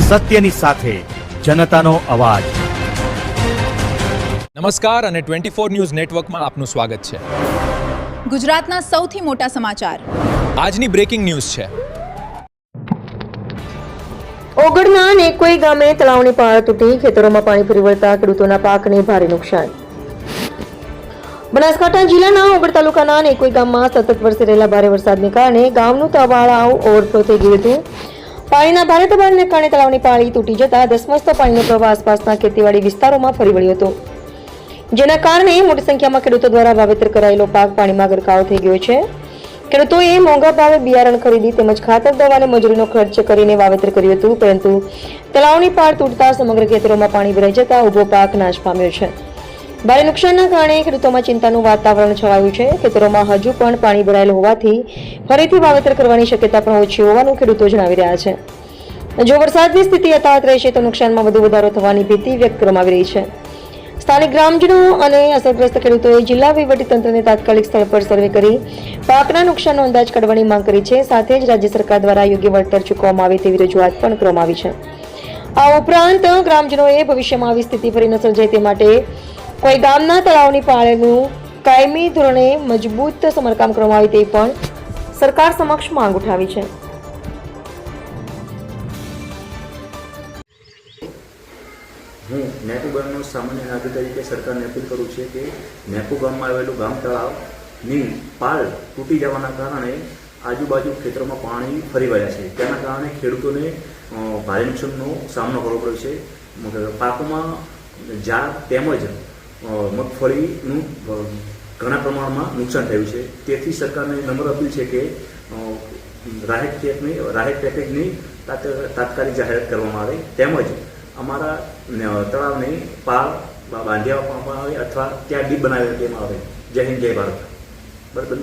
સત્યની સાથે જનતાનો અવાજ। નમસ્કાર અને 24 ન્યૂઝ નેટવર્કમાં આપનું સ્વાગત છે। ગુજરાતના સૌથી મોટા સમાચાર આજની બ્રેકિંગ ન્યૂઝ છે। ઓગળના નેકોઈ ગામે તળાવની પાળ તૂટી ખેતરોમાં પાણી ફરી વળતા ખેડૂતોના પાકને ભારે નુકસાન। બનાસકાંઠા જિલ્લાના ઓગળ તાલુકાના નેકોઈ ગામમાં સતત વરસી રહેલા ભારે વરસાદને કારણે ગામનું તળાવ ઓવરફ્લો થઈ ગયું હતું। પાણીના ભારે દબાણને કારણે તળાવની પાળી તૂટી જતા ધસમસતો પાણીનો પ્રવાહ આસપાસના ખેતીવાડી વિસ્તારોમાં ફરી વળ્યો હતો, જેના કારણે મોટી સંખ્યામાં ખેડૂતો દ્વારા વાવેતર કરાયેલો પાક પાણીમાં ગરકાવ થઈ ગયો છે। ખેડૂતોએ મોંઘા ભાવે બિયારણ ખરીદી તેમજ ખાતર દવા અને મજૂરીનો ખર્ચ કરીને વાવેતર કર્યું હતું, પરંતુ તળાવની પાળ તૂટતા સમગ્ર ખેતરોમાં પાણી ભરાઈ જતા ઉભો પાક નાશ પામ્યો છે। ભારે નુકસાનના કારણે ખેડૂતોમાં ચિંતાનું વાતાવરણ છવાયું છે। ખેતરોમાં હજુ પણ પાણી ભરાયેલું હોવાથી ફરીથી વાવેતર કરવાની શક્યતા પણ ઓછી હોવાનું ખેડૂતો જણાવી રહ્યા છે। જો વરસાદની સ્થિતિ યથાવત રહેશે તો નુકસાનમાં વધુ વધારો થવાની ભીતિ વ્યક્ત કરવામાં આવી રહી છે। સ્થાનિક ગ્રામજનો અને અસરગ્રસ્ત ખેડૂતોએ જિલ્લા વહીવટીતંત્રને તાત્કાલિક સ્થળ પર સર્વે કરી પાકના નુકસાનનો અંદાજ કાઢવાની માંગ કરી છે। સાથે જ રાજ્ય સરકાર દ્વારા યોગ્ય વળતર ચૂકવવામાં આવે તેવી રજૂઆત પણ કરવામાં આવી છે। આ ઉપરાંત ગ્રામજનોએ ભવિષ્યમાં આવી સ્થિતિ ફરી ન સર્જાય તે માટે કોઈ ગામના તળાવની પાળનું કાયમી ધોરણે મજબૂત સમારકામ કરવામાં આવે તે પણ સરકાર સમક્ષ માંગ ઉઠાવી છે। હું નેપુ ગામનો સામાન્ય નાગરિક તરીકે સરકારને અપીલ કરું છું કે નેપુ ગામમાં આવેલું ગામ તળાવની પાળ તૂટી જવાના કારણે આજુબાજુ ખેતરોમાં પાણી ફરી વળ્યા છે। તેના કારણે ખેડૂતોને ભારે નુકસાનનો સામનો કરવો પડ્યો છે। પાકોમાં ઝાડ તેમજ મગફળીનું ઘણા પ્રમાણમાં નુકસાન થયું છે। તેથી સરકારને નમ્ર અપીલ છે કે રાહત પેકેજની તાત્કાલિક જાહેરાત કરવામાં આવે, તેમજ અમારા તળાવને પાળ બાંધી આપવામાં આવે અથવા ત્યાં ડીપ બનાવી દેવામાં આવે। જય હિન્દ, જય ભારત। બરાબર।